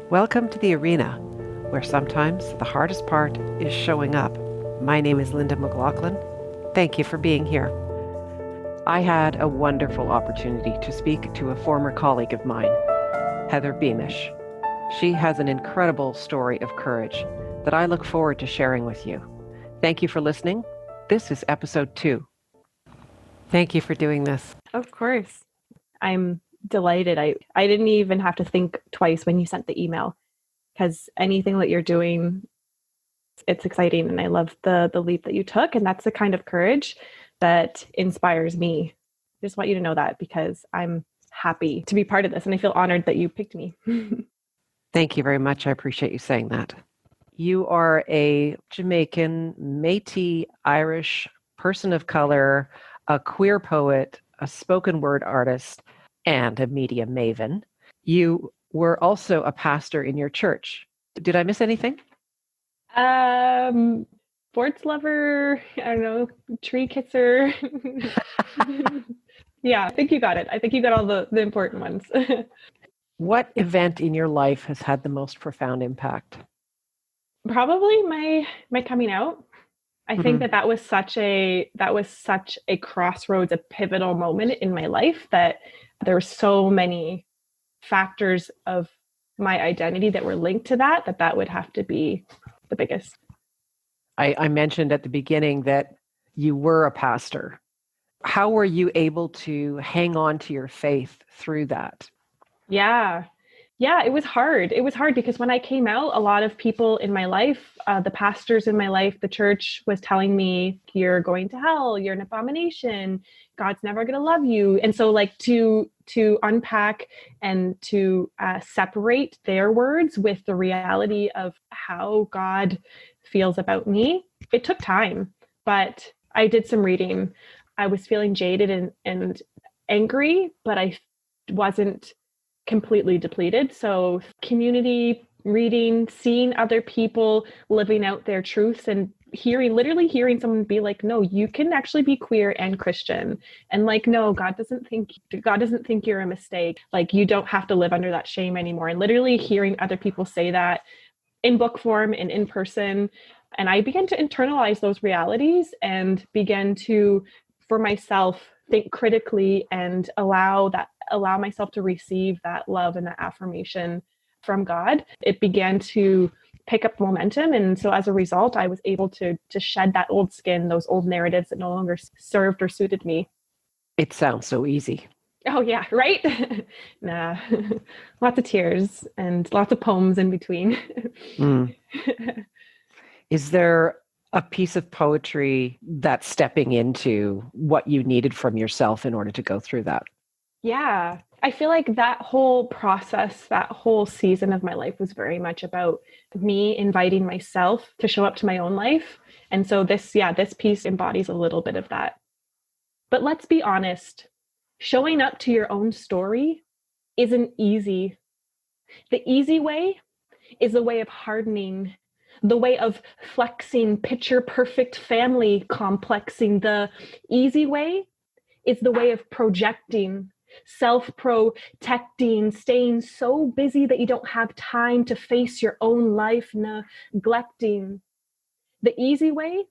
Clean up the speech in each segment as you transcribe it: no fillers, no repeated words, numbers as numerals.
Welcome to the arena, where sometimes the hardest part is showing up. My name is Linda McLaughlin. Thank you for being here. I had a wonderful opportunity to speak to a former colleague of mine, Heather Beamish. She has an incredible story of courage that I look forward to sharing with you. Thank you for listening. This is episode 2. Thank you for doing this. Of course. I'm delighted. I didn't even have to think twice when you sent the email, because anything that you're doing, it's exciting. And I love the leap that you took. And that's the kind of courage that inspires me. I just want you to know that, because I'm happy to be part of this. And I feel honored that you picked me. Thank you very much. I appreciate you saying that. You are a Jamaican, Métis Irish person of color, a queer poet, a spoken word artist, and a media maven. You were also a pastor in your church. Did I miss anything? Sports lover, I don't know, tree kisser. Yeah, I think you got it. I think you got all the important ones. What event in your life has had the most profound impact? Probably my coming out. I think that was such a crossroads, a pivotal moment in my life, that there were so many factors of my identity that were linked to that would have to be the biggest. I mentioned at the beginning that you were a pastor. How were you able to hang on to your faith through that? Yeah, it was hard. It was hard because when I came out, a lot of people in my life, the pastors in my life, the church was telling me, you're going to hell, you're an abomination, God's never going to love you. And so like to unpack and to separate their words with the reality of how God feels about me, it took time, but I did some reading. I was feeling jaded and angry, but I wasn't completely depleted. So community, reading, seeing other people living out their truths, and literally hearing someone be like, no, you can actually be queer and Christian. And like, no, God doesn't think you're a mistake. Like, you don't have to live under that shame anymore. And literally hearing other people say that in book form and in person. And I began to internalize those realities and began to, for myself, think critically and allow myself to receive that love and that affirmation from God. It began to pick up momentum. And so as a result, I was able to shed that old skin, those old narratives that no longer served or suited me. It sounds so easy. Oh yeah, right? Nah, lots of tears and lots of poems in between. Is there a piece of poetry that's stepping into what you needed from yourself in order to go through that? Yeah, I feel like that whole process, that whole season of my life was very much about me inviting myself to show up to my own life. And so this piece embodies a little bit of that. But let's be honest, showing up to your own story isn't easy. The easy way is the way of hardening, the way of flexing, picture perfect family complexing. The easy way is the way of projecting, self-protecting, staying so busy that you don't have time to face your own life, neglecting. The easy way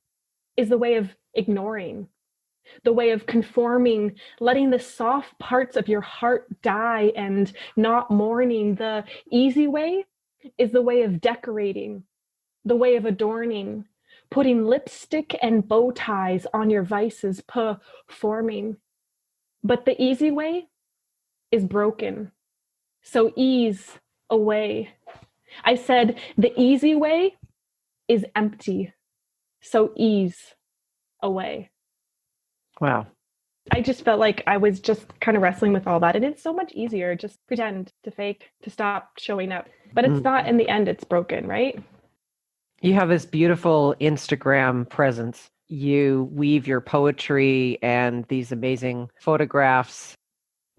is the way of ignoring, the way of conforming, letting the soft parts of your heart die and not mourning. The easy way is the way of decorating, the way of adorning, putting lipstick and bow ties on your vices, performing. But the easy way is broken. So ease away. I said the easy way is empty. So ease away. Wow. I just felt like I was just kind of wrestling with all that. And it's so much easier. Just pretend, to fake, to stop showing up. But it's not, in the end, it's broken, right? You have this beautiful Instagram presence. You weave your poetry and these amazing photographs.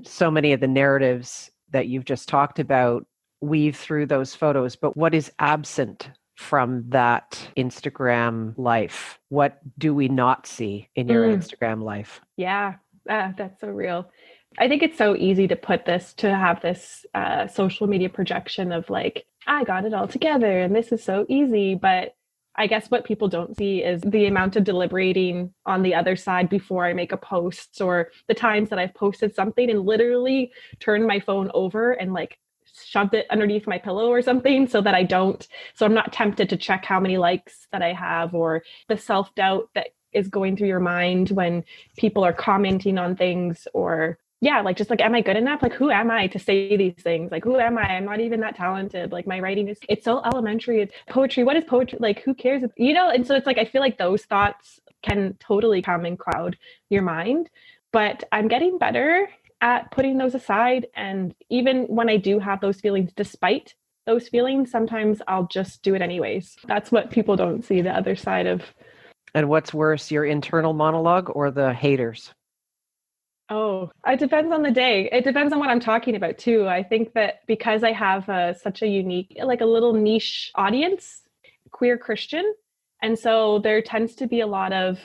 So many of the narratives that you've just talked about weave through those photos. But what is absent from that Instagram life? What do we not see in your Instagram life? Yeah, that's so real. I think it's so easy to have this social media projection of like I got it all together and this is so easy. But I guess what people don't see is the amount of deliberating on the other side before I make a post, or the times that I've posted something and literally turned my phone over and like shoved it underneath my pillow or something so that so I'm not tempted to check how many likes that I have, or the self-doubt that is going through your mind when people are commenting on things, or yeah, like just like, am I good enough? Like, who am I to say these things? Like, who am I? I'm not even that talented. Like, my writing it's so elementary. It's poetry. What is poetry? Like, who cares? And so it's like, I feel like those thoughts can totally come and cloud your mind. But I'm getting better at putting those aside. And even when I do have those feelings, despite those feelings, sometimes I'll just do it anyways. That's what people don't see, the other side of. And what's worse, your internal monologue or the haters? Oh, it depends on the day. It depends on what I'm talking about too. I think that because I have such a unique, like a little niche audience, queer Christian, and so there tends to be a lot of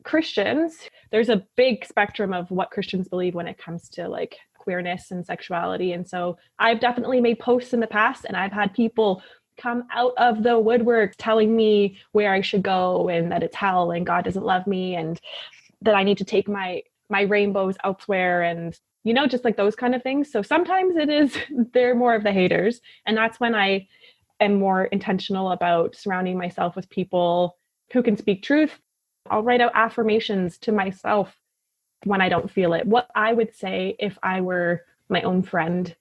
Christians. There's a big spectrum of what Christians believe when it comes to like queerness and sexuality. And so I've definitely made posts in the past, and I've had people come out of the woodwork telling me where I should go and that it's hell and God doesn't love me and that I need to take my rainbows elsewhere, and just like those kind of things. So sometimes they're more of the haters, and that's when I am more intentional about surrounding myself with people who can speak truth. I'll write out affirmations to myself when I don't feel it. What I would say if I were my own friend,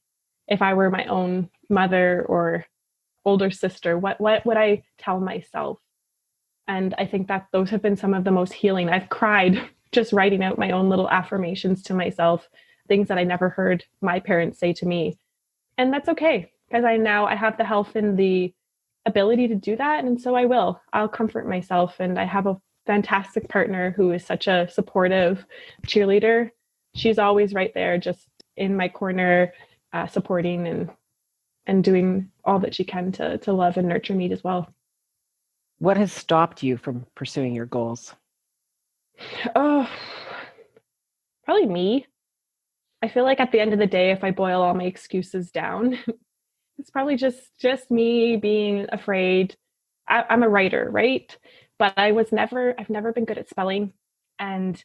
if I were my own mother or older sister, what would I tell myself? And I think that those have been some of the most healing. I've cried just writing out my own little affirmations to myself, things that I never heard my parents say to me. And that's okay, because I have the health and the ability to do that. And so I'll comfort myself. And I have a fantastic partner who is such a supportive cheerleader. She's always right there, just in my corner, supporting and doing all that she can to love and nurture me as well. What has stopped you from pursuing your goals? Oh, probably me. I feel like at the end of the day, if I boil all my excuses down, it's probably just me being afraid. I'm a writer, right? But I've never been good at spelling, and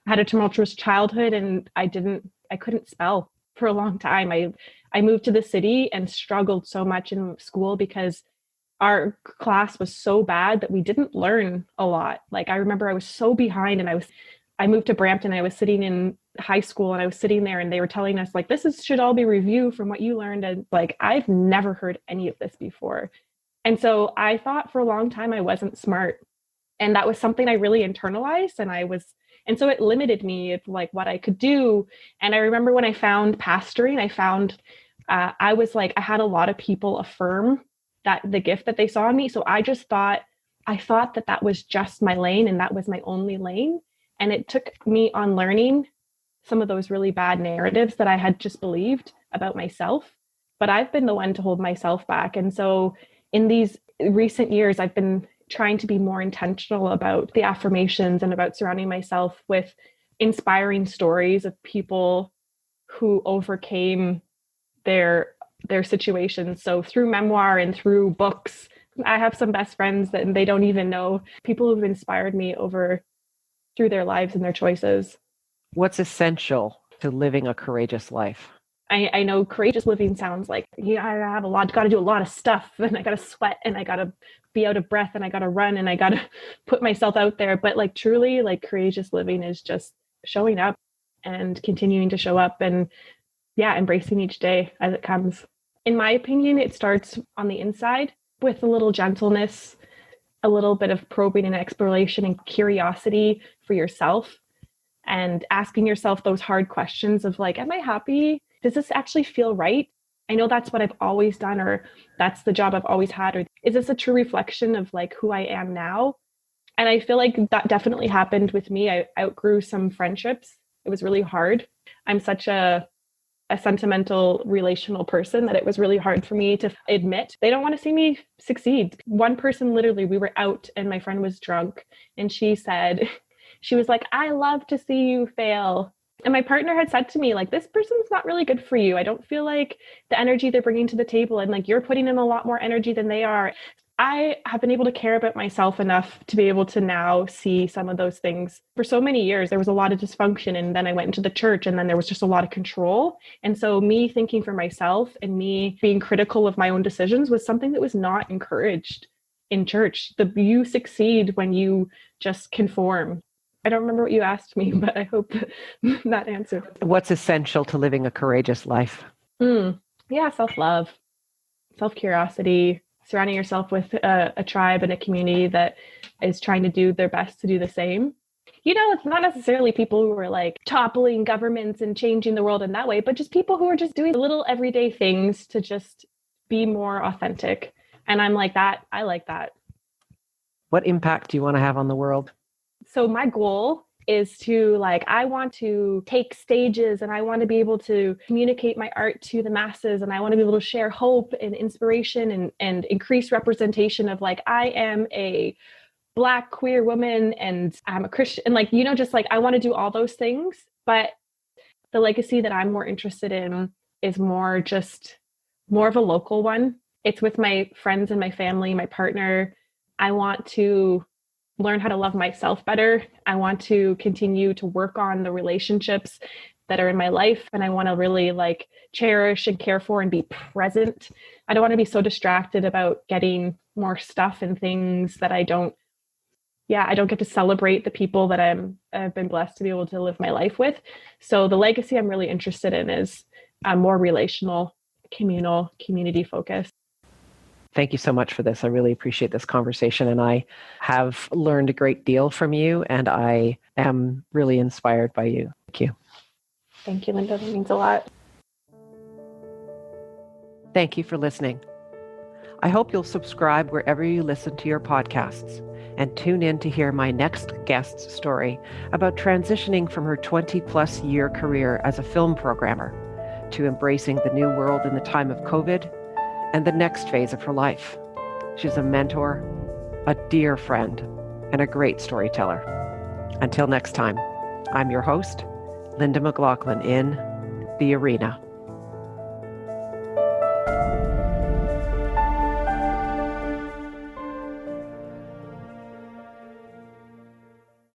I had a tumultuous childhood, and I couldn't spell for a long time. I moved to the city and struggled so much in school because our class was so bad that we didn't learn a lot. Like, I remember I was so behind, and I moved to Brampton. I was sitting in high school, and I was sitting there, and they were telling us like, should all be review from what you learned. And like, I've never heard any of this before. And so I thought for a long time I wasn't smart. And that was something I really internalized. And so it limited me of like what I could do. And I remember when I found pastoring, I was like, I had a lot of people affirm that the gift that they saw in me. So I thought that was just my lane, and that was my only lane. And it took me on learning some of those really bad narratives that I had just believed about myself. But I've been the one to hold myself back. And so in these recent years, I've been trying to be more intentional about the affirmations and about surrounding myself with inspiring stories of people who overcame their situations. So through memoir and through books, I have some best friends that they don't even know, people who've inspired me through their lives and their choices. What's essential to living a courageous life? I know courageous living sounds like, I got to do a lot of stuff, and I got to sweat, and I got to be out of breath, and I got to run, and I got to put myself out there. But like, truly, like, courageous living is just showing up and continuing to show up, and embracing each day as it comes. In my opinion, it starts on the inside with a little gentleness, a little bit of probing and exploration and curiosity for yourself, and asking yourself those hard questions of like, am I happy? Does this actually feel right? I know that's what I've always done, or that's the job I've always had, or is this a true reflection of like who I am now? And I feel like that definitely happened with me. I outgrew some friendships. It was really hard. I'm such a sentimental, relational person that it was really hard for me to admit they don't want to see me succeed. One person, literally, we were out and my friend was drunk, and she was like, I love to see you fail. And my partner had said to me, like, this person's not really good for you. I don't feel like the energy they're bringing to the table, and like you're putting in a lot more energy than they are. I have been able to care about myself enough to be able to now see some of those things. For so many years, there was a lot of dysfunction. And then I went into the church, and then there was just a lot of control. And so me thinking for myself and me being critical of my own decisions was something that was not encouraged in church. You succeed when you just conform. I don't remember what you asked me, but I hope that answered. What's essential to living a courageous life? Yeah, self-love, self-curiosity, surrounding yourself with a tribe and a community that is trying to do their best to do the same. It's not necessarily people who are like toppling governments and changing the world in that way, but just people who are just doing little everyday things to just be more authentic. And I'm like that. I like that. What impact do you want to have on the world? So my goal is to I want to take stages, and I want to be able to communicate my art to the masses, and I want to be able to share hope and inspiration and increase representation of I am a Black queer woman and I'm a Christian, and I want to do all those things. But the legacy that I'm more interested in is more of a local one. It's with my friends and my family, my partner. I want to learn how to love myself better. I want to continue to work on the relationships that are in my life. And I want to really cherish and care for and be present. I don't want to be so distracted about getting more stuff and things that I don't get to celebrate the people that I've been blessed to be able to live my life with. So the legacy I'm really interested in is more relational, communal, community focused. Thank you so much for this. I really appreciate this conversation, and I have learned a great deal from you, and I am really inspired by you. Thank you. Thank you, Linda. That means a lot. Thank you for listening. I hope you'll subscribe wherever you listen to your podcasts, and tune in to hear my next guest's story about transitioning from her 20-plus year career as a film programmer to embracing the new world in the time of COVID and the next phase of her life. She's a mentor, a dear friend, and a great storyteller. Until next time, I'm your host, Linda McLaughlin in The Arena.